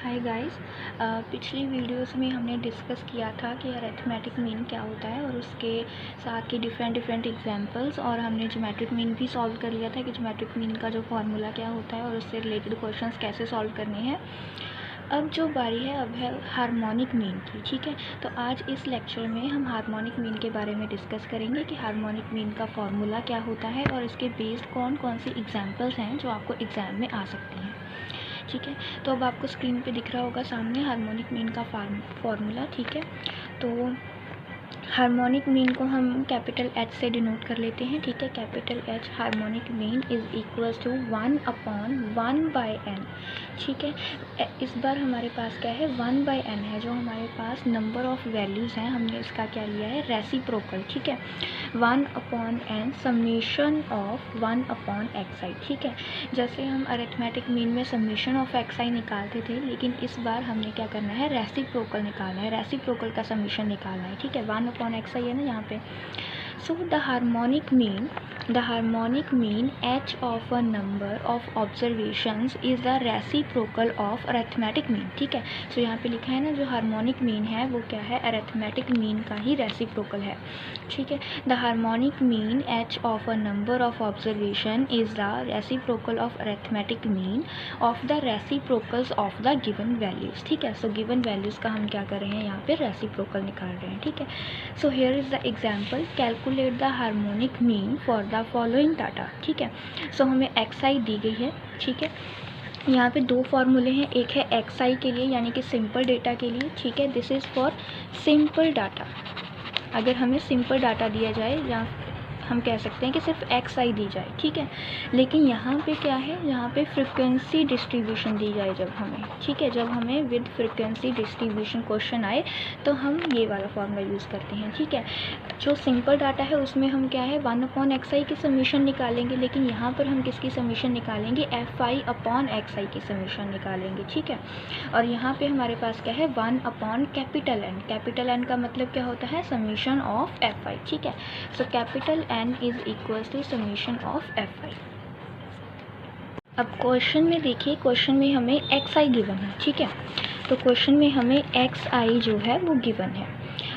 Hi guys. पिछली videos में हमने डिस्कस किया था कि अरिथमेटिक मीन क्या होता है और उसके साथ के डिफरेंट एग्जांपल्स, और हमने ज्योमेट्रिक मीन भी सॉल्व कर लिया था कि ज्योमेट्रिक मीन का जो फार्मूला क्या होता है और उससे रिलेटेड क्वेश्चंस कैसे सॉल्व करने हैं। अब जो बारी है अब है हार्मोनिक मीन की। ठीक है, तो आज इस लेक्चर में हम हार्मोनिक मीन के बारे में डिस्कस करेंगे कि हार्मोनिक मीन का फार्मूला क्या होता है और इसके बेस्ड कौन कौन सी एग्जांपल्स हैं जो आपको एग्ज़ाम में आ सकती हैं। ठीक है, तो अब आपको स्क्रीन पे दिख रहा होगा सामने हार्मोनिक मीन का फार्मूला। ठीक है, तो हार्मोनिक मीन को हम कैपिटल H से डिनोट कर लेते हैं। ठीक है, capital H harmonic mean is equals to 1/1/n। ठीक है, इस बार हमारे पास क्या है, 1/n है, जो हमारे पास नंबर ऑफ वैल्यूज़ हैं। हमने इसका क्या लिया है, रेसिप्रोकल। ठीक है, 1/n समेशन ऑफ 1/xi। ठीक है, जैसे हम अरिथमेटिक मीन में समेशन ऑफ xi निकालते थे, लेकिन इस बार हमने क्या करना है, रेसिप्रोकल निकालना है, रेसिप्रोकल का समेशन निकालना है। ठीक है, 1/xi है ना यहाँ पे। So the harmonic mean h of a number of observations is the reciprocal of arithmetic mean। ठीक है, सो यहाँ पे लिखा है ना, जो हार्मोनिक मीन है वो क्या है, अरिथमेटिक मीन का ही रेसिप्रोकल है। ठीक है, the harmonic mean h of a number of observation is the reciprocal of arithmetic mean of the reciprocals of the given values। ठीक है, सो गिवन वैल्यूज़ का हम क्या कर रहे हैं, यहाँ पे रेसिप्रोकल निकाल रहे हैं। ठीक है, so here is the example, calculate the harmonic mean for the following data. ठीक है, सो हमें xi दी गई है। ठीक है, यहाँ पे दो फार्मूले हैं, एक है xi के लिए यानी कि सिंपल डेटा के लिए। ठीक है, this is for simple data. अगर हमें सिंपल डाटा दिया जाए या हम कह सकते हैं कि सिर्फ xi दी जाए। ठीक है, लेकिन यहाँ पे क्या है, यहाँ पे फ्रिक्वेंसी डिस्ट्रीब्यूशन दी जाए जब हमें। ठीक है, जब हमें विद फ्रिक्वेंसी डिस्ट्रीब्यूशन क्वेश्चन आए तो हम ये वाला फॉर्मूला यूज़ करते हैं। ठीक है, जो सिंपल डाटा है उसमें हम क्या है, 1/xi की समीशन निकालेंगे, लेकिन यहाँ पर हम किसकी समीशन निकालेंगे, fi/xi की समीशन निकालेंगे। ठीक है, और यहाँ पे हमारे पास क्या है, 1/N। कैपिटल N का मतलब क्या होता है, समीशन ऑफ fi। ठीक है, so capital N is equals to summation of fi। अब क्वेश्चन में देखिए, क्वेश्चन में हमें xi गिवन है। ठीक है, तो क्वेश्चन में हमें xi जो है वो गिवन है।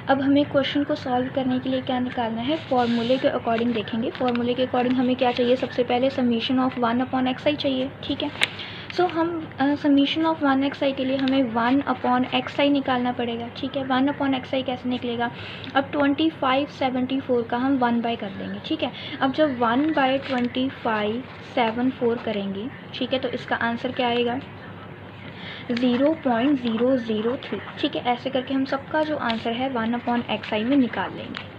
अब हमें क्वेश्चन को सॉल्व करने के लिए क्या निकालना है, फॉर्मूले के अकॉर्डिंग देखेंगे। फॉर्मूले के अकॉर्डिंग हमें क्या चाहिए, सबसे पहले समीशन ऑफ 1/xi चाहिए। ठीक है, सो हम समीशन ऑफ 1xi के लिए हमें 1/xi निकालना पड़ेगा। ठीक है, 1/xi कैसे निकलेगा, अब 25/74 का हम 1 कर देंगे। ठीक है, अब जब 1/25/74 करेंगे, ठीक है, तो इसका आंसर क्या आएगा, 0.003। ठीक है, ऐसे करके हम सबका जो आंसर है 1/xi में निकाल लेंगे।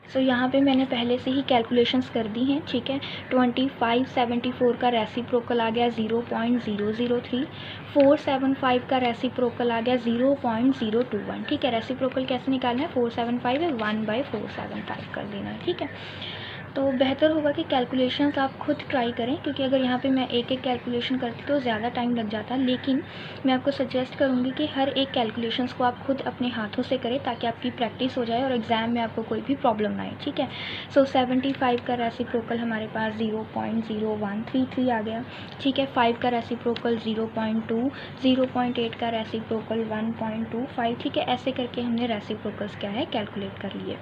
सो यहाँ पे मैंने पहले से ही कैलकुलेशंस कर दी हैं। ठीक है, 25/74 का रेसिप्रोकल आ गया 0.003, 475 का रेसिप्रोकल आ गया 0.021। ठीक है, रेसिप्रोकल कैसे निकालना है, 475 है, 1/475 कर देना है। ठीक है, तो बेहतर होगा कि कैलकुलेशंस आप खुद ट्राई करें, क्योंकि अगर यहाँ पे मैं एक एक कैलकुलेशन करती तो ज़्यादा टाइम लग जाता। लेकिन मैं आपको सजेस्ट करूँगी कि हर एक कैलकुलेशंस को आप खुद अपने हाथों से करें, ताकि आपकी प्रैक्टिस हो जाए और एग्ज़ाम में आपको कोई भी प्रॉब्लम ना आए। ठीक है, सो 75 का रेसिप्रोकल हमारे पास 0.0133 आ गया। ठीक है, 5 का रेसिप्रोकल 0.2, 0.8 का रेसिप्रोकल 1.25। ठीक है, ऐसे करके हमने रेसिप्रोकल्स क्या है, कैलकुलेट कर लिए।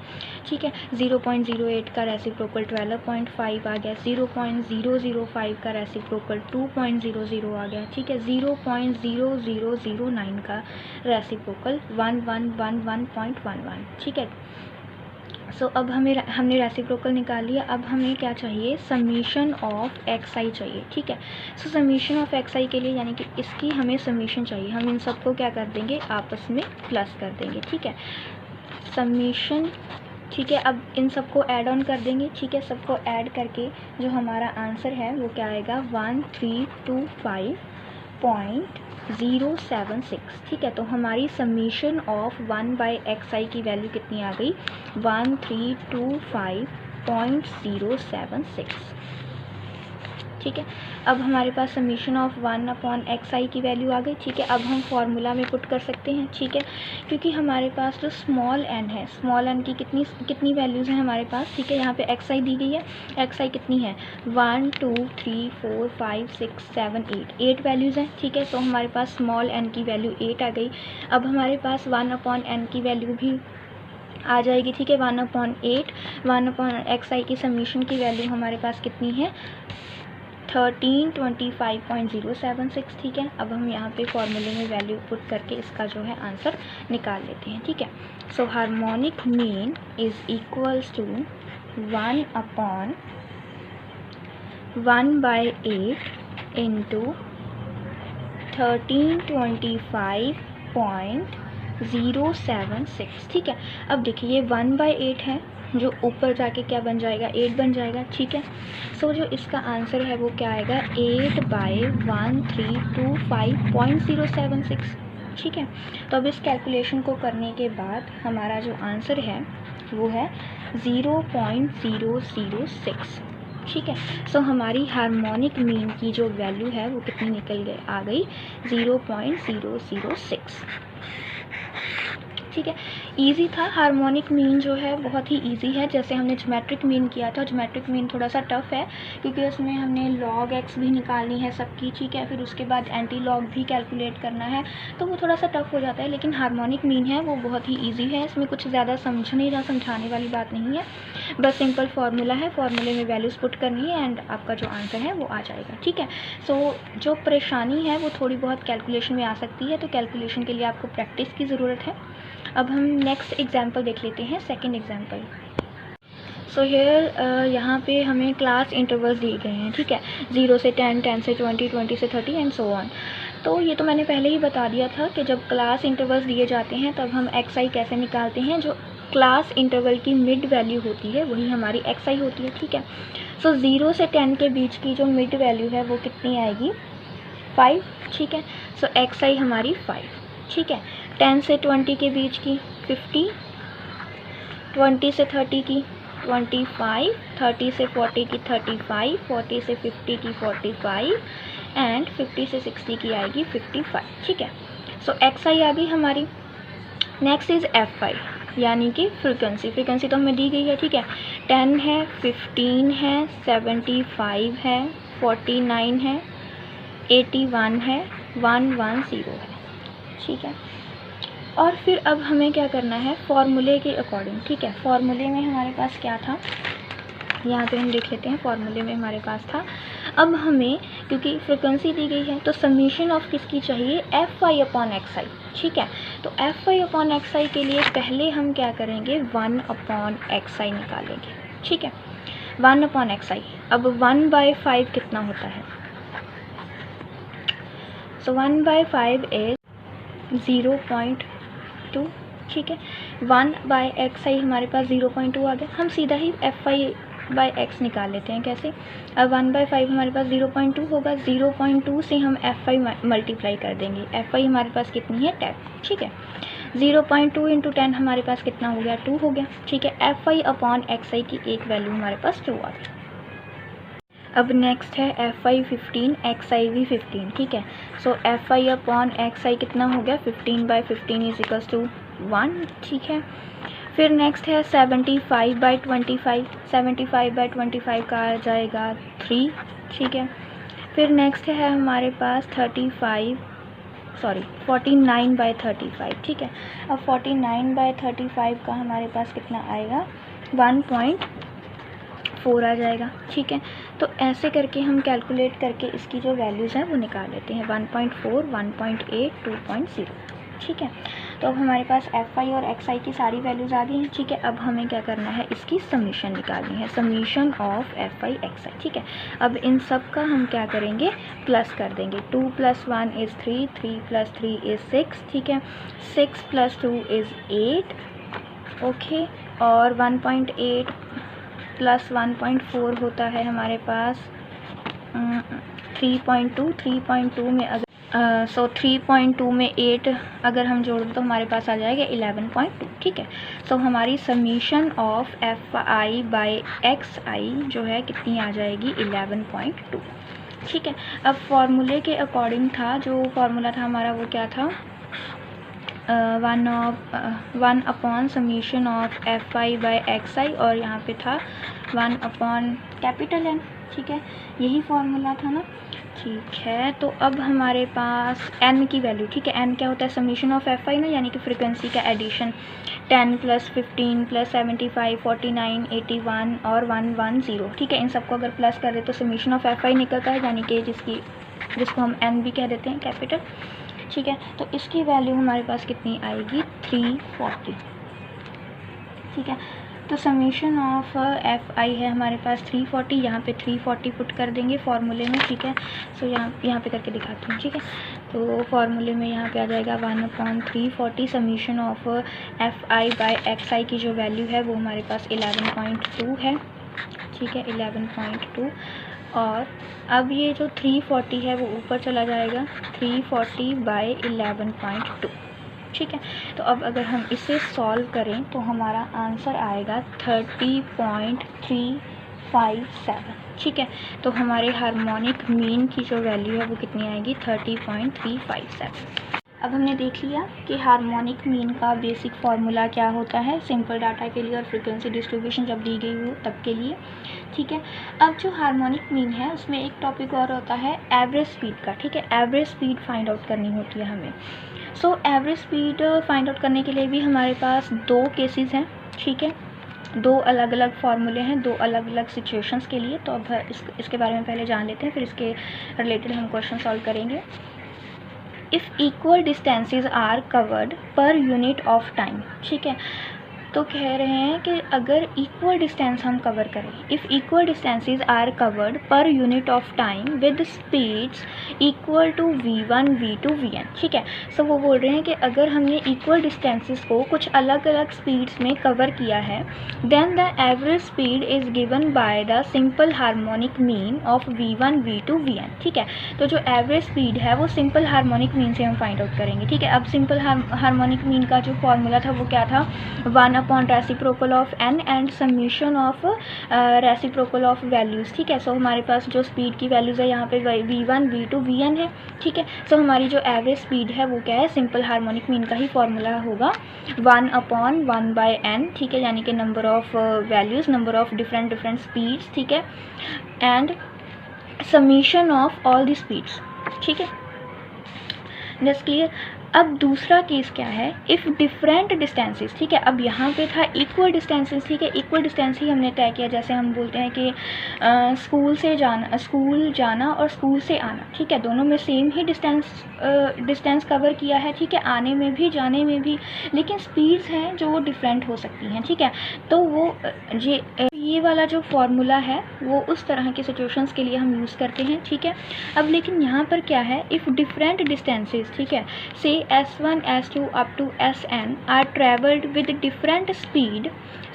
ठीक है, 0.08 का रेसिप्रोकल 12.5 आ गया, 0.005 का रेसिप्रोकल 2.00 आ गया। ठीक है, 0.0009 का रेसिप्रोकल 1111.11। ठीक है, सो अब हमने रेसिप्रोकल निकाल लिया। अब हमें क्या चाहिए, समीशन ऑफ xi चाहिए। ठीक है, सो समीशन ऑफ xi के लिए यानी कि इसकी हमें समीशन चाहिए। हम इन सबको क्या कर देंगे, आपस में प्लस कर देंगे। ठीक है, समीशन। ठीक है, अब इन सबको ऐड ऑन कर देंगे। ठीक है, सबको ऐड करके जो हमारा आंसर है वो क्या आएगा, 1325.076। ठीक है, तो हमारी समीशन ऑफ 1/xi की वैल्यू कितनी आ गई, 1325.076। ठीक है। अब हमारे पास समीशन ऑफ 1/xi की वैल्यू आ गई। ठीक है, अब हम फार्मूला में पुट कर सकते हैं। ठीक है, क्योंकि हमारे पास जो स्मॉल n है, स्मॉल n की कितनी वैल्यूज़ हैं हमारे पास। ठीक है, यहाँ पे xi दी गई है। xi कितनी है, 1 2 3 4 5 6 7 8 वैल्यूज़ हैं। ठीक है, तो हमारे पास स्मॉल n की वैल्यू 8 आ गई। अब हमारे पास 1/n की वैल्यू भी आ जाएगी। ठीक है, 1/8 1/xi की समीशन की वैल्यू हमारे पास कितनी है, 1325.076। ठीक है, अब हम यहाँ पे फॉर्मूले में वैल्यू पुट करके इसका जो है आंसर निकाल लेते हैं। ठीक है, so harmonic mean is equals to 1/1/8 into 1325.076। ठीक है, अब देखिए ये 1/8 है, जो ऊपर जाके क्या बन जाएगा, 8 बन जाएगा। ठीक है, सो जो इसका आंसर है वो क्या आएगा, 8/1325.076। ठीक है, तो अब इस कैलकुलेशन को करने के बाद हमारा जो आंसर है वो है 0.006। ठीक है, सो हमारी हार्मोनिक मीन की जो वैल्यू है वो कितनी निकल गई, आ गई 0.006। ठीक है, इजी था। हार्मोनिक मीन जो है बहुत ही इजी है, जैसे हमने ज्योमेट्रिक मीन किया था। ज्योमेट्रिक मीन थोड़ा सा टफ है क्योंकि उसमें हमने log x भी निकालनी है सबकी। ठीक है, फिर उसके बाद एंटी लॉग भी कैलकुलेट करना है, तो वो थोड़ा सा टफ हो जाता है। लेकिन हार्मोनिक मीन है वो बहुत ही ईजी है, इसमें कुछ ज़्यादा समझाने वाली बात नहीं है, बस सिंपल फार्मूला है, फार्मूले में वैल्यूज़ पुट करनी है एंड आपका जो आंसर है वो आ जाएगा। ठीक है, सो जो परेशानी है वो थोड़ी बहुत कैलकुलेशन में आ सकती है, तो कैलकुलेशन के लिए आपको प्रैक्टिस की ज़रूरत है। अब हम नेक्स्ट एग्जाम्पल देख लेते हैं, सेकंड एग्जाम्पल। सो हेयर यहाँ पे हमें क्लास इंटरवल्स दिए गए हैं। ठीक है, 0 से 10, 10 से 20, 20 से 30 एंड सो ऑन। तो ये तो मैंने पहले ही बता दिया था कि जब क्लास इंटरवल्स दिए जाते हैं तब हम xi कैसे निकालते हैं। जो क्लास इंटरवल की मिड वैल्यू होती है वही हमारी xi होती है। ठीक है, सो 0 से 10 के बीच की जो मिड वैल्यू है वो कितनी आएगी, 5। ठीक है, सो xi हमारी 5। ठीक है, 10 से 20 के बीच की 50, 20 से 30 की 25, 30 से 40 की 35, 40 से 50 की 45 एंड 50 से 60 की आएगी 55। ठीक है, सो xi आ गई हमारी। नेक्स्ट इज़ fi यानी कि फ्रीक्वेंसी तो हमें दी गई है। ठीक है, 10 है, 15 है, 75 है, 49 है, 81 है, 110 है। ठीक है, और फिर अब हमें क्या करना है, फॉर्मूले के अकॉर्डिंग। ठीक है, फॉर्मूले में हमारे पास क्या था, यहाँ पे हम देख लेते हैं। फॉर्मूले में हमारे पास था, अब हमें क्योंकि फ्रिक्वेंसी दी गई है तो समीशन ऑफ किसकी चाहिए, fi/xi। ठीक है, तो fi/xi के लिए पहले हम क्या करेंगे, 1/xi निकालेंगे। ठीक है, 1/xi। अब 1/5 कितना होता है, सो 1/5 इज 0.2। ठीक है, 1/xi हमारे पास 0.2 आ गया। हम सीधा ही fi/x निकाल लेते हैं। कैसे, अब 1/5 हमारे पास 0.2 होगा, 0.2 से हम fi मल्टीप्लाई कर देंगे। fi हमारे पास कितनी है, 10। ठीक है, 0.2 इंटू 10 हमारे पास कितना हो गया, 2 हो गया। ठीक है, fi/xi की एक वैल्यू हमारे पास 2 आ गई। अब नेक्स्ट है fi 15, xi भी 15। ठीक है, सो fi/xi कितना हो गया, 15/15 इज इक्वल्स टू 1। ठीक है, फिर नेक्स्ट है 75/25, 75/25 का आ जाएगा 3। ठीक है, फिर नेक्स्ट है हमारे पास 49/35। ठीक है, अब 49/35 का हमारे पास कितना आएगा, 1.4 आ जाएगा। ठीक है, तो ऐसे करके हम कैलकुलेट करके इसकी जो वैल्यूज़ हैं वो निकाल लेते हैं, 1.4, 1.8, 2.0। ठीक है, तो अब हमारे पास fi और xi की सारी वैल्यूज़ आ गई हैं। ठीक है, अब हमें क्या करना है, इसकी समीशन निकालनी है, समीशन ऑफ fi xi। ठीक है, अब इन सब का हम क्या करेंगे, प्लस कर देंगे। 2 + 1 इज़ 3, 3 + 3 इज़ 6। ठीक है, 6 + 2 इज़ 8। ओके, और 1.8 + 1.4 होता है हमारे पास 3.2। 3.2 में अगर 3.2 में 8 अगर हम जोड़ दें तो हमारे पास आ जाएगा 11.2। ठीक है, सो हमारी समीशन ऑफ fi/xi जो है कितनी आ जाएगी, 11.2। ठीक है। अब फॉर्मूले के अकॉर्डिंग था, जो फॉर्मूला था हमारा वो क्या था, 1 upon summation of F I by X I, और यहाँ पे था 1 अपॉन कैपिटल एन। ठीक है, यही फॉर्मूला था ना। ठीक है, तो अब हमारे पास n की वैल्यू, ठीक है, n क्या होता है, समीशन ऑफ एफ आई ना, यानी कि फ्रिक्वेंसी का एडिशन, 10 + 15 + 75 49 81 और 110। ठीक है, इन सबको अगर प्लस कर दे तो समीशन ऑफ एफ आई निकलता है, यानी कि जिसको हम n भी कह देते हैं, कैपिटल। ठीक है, तो इसकी वैल्यू हमारे पास कितनी आएगी, 340। ठीक है, तो समीशन ऑफ एफ आई है हमारे पास 340, यहाँ पे 340 पुट कर देंगे फॉर्मूले में। ठीक है, सो यहाँ पे करके दिखाती हूँ। ठीक है, तो फॉर्मूले में यहाँ पे आ जाएगा 1/340 summation of F I by X I की जो वैल्यू है वो हमारे पास 11.2 है। ठीक है, 11.2, और अब ये जो 340 है वो ऊपर चला जाएगा, 340 बाई 11.2। ठीक है, तो अब अगर हम इसे सॉल्व करें तो हमारा आंसर आएगा 30.357। ठीक है, तो हमारे हार्मोनिक मीन की जो वैल्यू है वो कितनी आएगी, 30.357। अब हमने देख लिया कि हार्मोनिक मीन का बेसिक फार्मूला क्या होता है सिंपल डाटा के लिए और फ्रीक्वेंसी डिस्ट्रीब्यूशन जब दी गई हो तब के लिए। ठीक है, अब जो हार्मोनिक मीन है उसमें एक टॉपिक और होता है एवरेज स्पीड का। ठीक है, एवरेज स्पीड फाइंड आउट करनी होती है हमें। So average speed find out करने के लिए भी हमारे पास 2 केसेस हैं। ठीक है, 2 अलग अलग फार्मूले हैं 2 अलग अलग सिचुएशंस के लिए। तो अब इसके बारे में पहले जान लेते हैं, फिर इसके रिलेटेड हम क्वेश्चन सॉल्व करेंगे। If equal distances are covered per unit of time. ठीक है, तो कह रहे हैं कि अगर इक्वल डिस्टेंस हम कवर करें, if equal distances are covered per unit of time with speeds equal to v1 v2 vn। ठीक है, सो वो बोल रहे हैं कि अगर हमने इक्वल डिस्टेंसेस को कुछ अलग अलग स्पीड्स में कवर किया है, then the average speed is given by the simple harmonic mean of v1 v2 vn। ठीक है, तो जो एवरेज स्पीड है वो सिंपल हार्मोनिक मीन से हम फाइंड आउट करेंगे। ठीक है, अब सिंपल हार्मोनिक मीन का जो फॉर्मूला था वो क्या था, 1 upon reciprocal of n and summation of reciprocal of values. ठीक है, सो हमारे पास जो स्पीड की वैल्यूज़ है यहाँ पे v1 v2 vn है। ठीक है, सो हमारी जो एवरेज स्पीड है वो क्या है, सिंपल हार्मोनिक मीन का ही फॉर्मूला होगा 1 अपॉन 1/n। ठीक है, यानी कि number of values, number of different speeds. ठीक है, and summation of all the speeds. ठीक है, जस्ट क्लियर। अब दूसरा केस क्या है, इफ़ डिफरेंट डिस्टेंसेस। ठीक है, अब यहाँ पे था इक्वल डिस्टेंसेस। ठीक है, इक्वल डिस्टेंस ही हमने तय किया, जैसे हम बोलते हैं कि स्कूल जाना और स्कूल से आना। ठीक है, दोनों में सेम ही डिस्टेंस कवर किया है। ठीक है, आने में भी जाने में भी, लेकिन स्पीड्स हैं जो वो डिफरेंट हो सकती हैं। ठीक है, तो वो ये वाला जो फॉर्मूला है वो उस तरह के सिचुएशंस के लिए हम यूज़ करते हैं। ठीक है, अब लेकिन यहाँ पर क्या है, इफ़ डिफरेंट डिस्टेंसेस, ठीक है, say s1 s2 up to sn are travelled with different speed,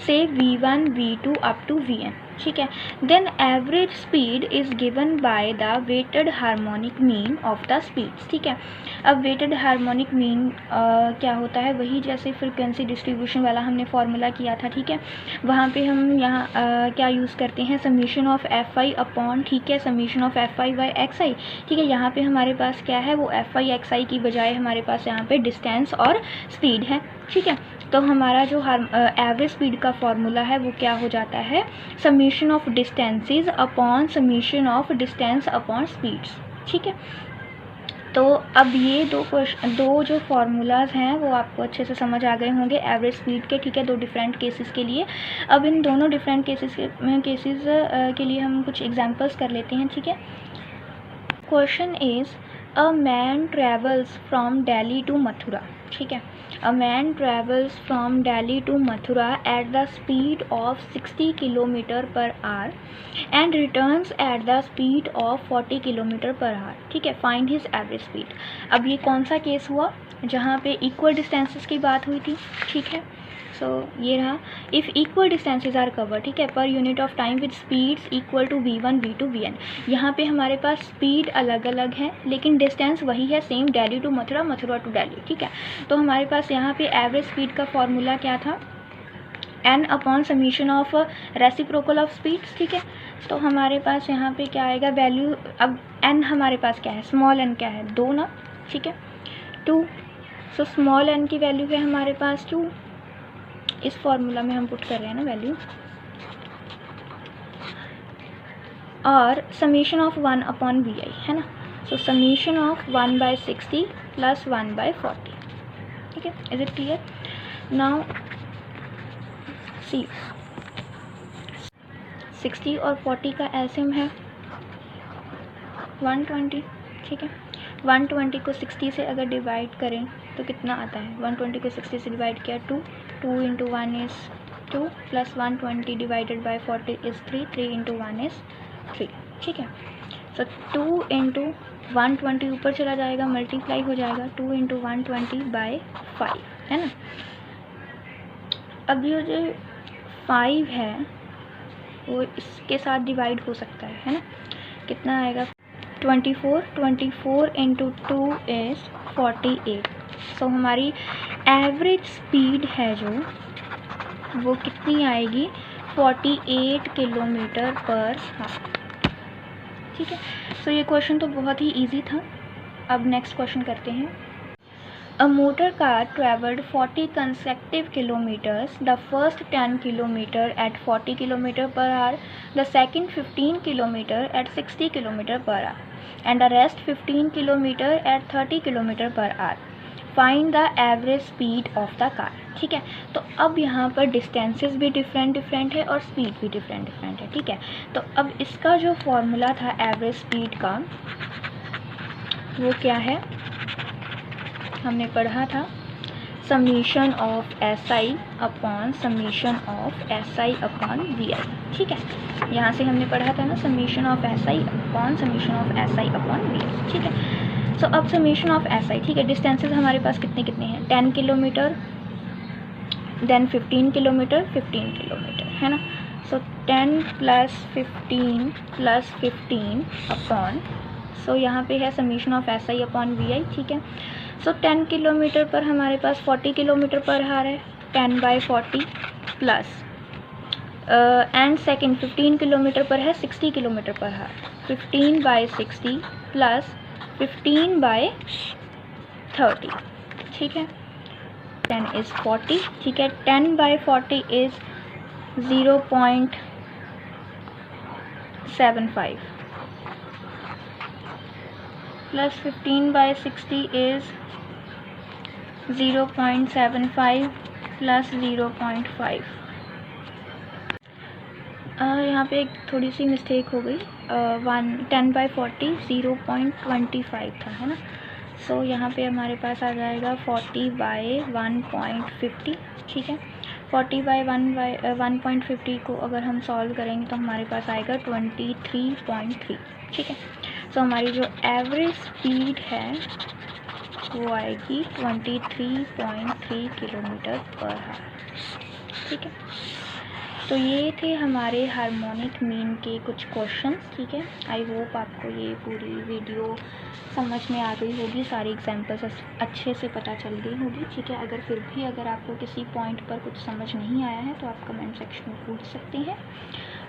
say v1 v2 up to vn। ठीक है, then average speed is given by the weighted harmonic mean of the speeds. ठीक है, अब weighted harmonic mean क्या होता है, वही जैसे फ्रिक्वेंसी डिस्ट्रीब्यूशन वाला हमने फॉर्मूला किया था। ठीक है, वहाँ पे हम यहाँ क्या यूज़ करते हैं, summation of F I upon, ठीक है, summation of F I by X I. ठीक है, यहाँ पे हमारे पास क्या है, वो एफ आई एक्स आई की बजाय हमारे पास यहाँ पे डिस्टेंस और स्पीड है। ठीक है, तो हमारा जो एवरेज स्पीड का फॉर्मूला है वो क्या हो जाता है, summation of distances upon summation of distance upon speeds. ठीक है, तो अब ये दो जो फार्मूलाज हैं वो आपको अच्छे से समझ आ गए होंगे एवरेज स्पीड के। ठीक है, 2 डिफरेंट केसेस के लिए। अब इन दोनों डिफरेंट केसेस के लिए हम कुछ एग्जांपल्स कर लेते हैं। ठीक है, question is a man travels from Delhi to Mathura. ठीक है, a man travels from Delhi to Mathura at the speed of 60 km/h and returns at the speed of 40 km/h. ठीक है, find his average speed. अब ये कौन सा केस हुआ जहाँ पे इक्वल डिस्टेंसेस की बात हुई थी। ठीक है, सो ये रहा, if equal distances are cover, ठीक है, per unit of time with speeds equal to v1 v2 vn। यहाँ पे हमारे पास स्पीड अलग अलग है लेकिन डिस्टेंस वही है, same, Delhi to Mathura, Mathura to Delhi. ठीक है, तो हमारे पास यहाँ पे एवरेज स्पीड का फॉर्मूला क्या था, n upon summation of reciprocal of speeds. ठीक है, तो हमारे पास यहाँ पे क्या आएगा वैल्यू, अब n हमारे पास क्या है, स्मॉल n क्या है 2 ना, ठीक है 2। सो स्मॉल n की वैल्यू है हमारे पास 2, इस फॉर्मूला में हम पुट कर रहे हैं ना वैल्यू, और समीशन ऑफ 1/vi है ना। सो समीशन ऑफ 1/60 प्लस 1/40, ठीक है, is it clear. Now see 60 और 40 का एलसीएम है 120, ठीक है। 120 को 60 से अगर डिवाइड करें तो कितना आता है, 120 को 60 से डिवाइड किया 2 into 1 is 2 plus 120 divided by 40 is 3 into 1 is 3, ठीक है। सो 2 इंटू 120 ऊपर चला जाएगा, मल्टीप्लाई हो जाएगा 2 इंटू 120 बाई 5, है ना। अब ये जो 5 है वो इसके साथ डिवाइड हो सकता है ना, कितना आएगा 24 इंटू 2 इज़ 48। सो हमारी एवरेज स्पीड है जो वो कितनी आएगी 48 किलोमीटर पर हावर, ठीक है। सो ये क्वेश्चन तो बहुत ही इजी था। अब नेक्स्ट क्वेश्चन करते हैं। A motor car traveled 40 consecutive kilometers, the first 10 kilometer at 40 km per hour, the second 15 km at 60 km per hour, and the rest 15 km at 30 km per hour. Find the average speed of the car, ठीक है। तो अब यहाँ पर distances भी different है और speed भी डिफरेंट है, ठीक है। तो अब इसका जो फॉर्मूला था एवरेज स्पीड का वो क्या है, हमने पढ़ा था summation of SI upon summation of SI upon VI, ठीक है। यहाँ से हमने पढ़ा था ना summation of SI upon summation of SI upon VI, ठीक है। सो अब समीशन ऑफ SI, ठीक है। डिस्टेंसेस हमारे पास कितने हैं 10 किलोमीटर, देन 15 किलोमीटर, 15 किलोमीटर, है ना। सो 10 प्लस 15 अपॉन, सो यहाँ पे है summation of SI upon VI, ठीक है। सो 10 किलोमीटर पर हमारे पास 40 किलोमीटर पर हार है, 10/40 प्लस एंड सेकेंड 15 किलोमीटर पर है 60 किलोमीटर पर हार, 15/60 प्लस 15/30, ठीक है। 10 इज़ 40, ठीक है। 10/40 इज़ 0.75 प्लस 15/60 इज़ 0.75 प्लस 0.5। यहाँ पे एक थोड़ी सी मिस्टेक हो गई, 10/40 0.25 था, है ना। सो यहाँ पे हमारे पास आ जाएगा 40/1.50, ठीक है। 40/1.50 को अगर हम सॉल्व करेंगे तो हमारे पास आएगा 23.3, ठीक है। सो हमारी जो एवरेज स्पीड है वो आएगी 23.3 किलोमीटर पर हावर, ठीक है। तो ये थे हमारे हार्मोनिक मीन के कुछ क्वेश्चन, ठीक है। आई होप आपको ये पूरी वीडियो समझ में आ गई होगी, सारी एग्जांपल्स अच्छे से पता चल गई होगी, ठीक है। अगर फिर भी अगर आपको किसी पॉइंट पर कुछ समझ नहीं आया है तो आप कमेंट सेक्शन में पूछ सकते हैं,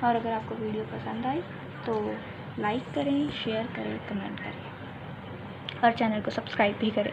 और अगर आपको वीडियो पसंद आई तो लाइक करें, शेयर करें, कमेंट करें और चैनल को सब्सक्राइब भी करें।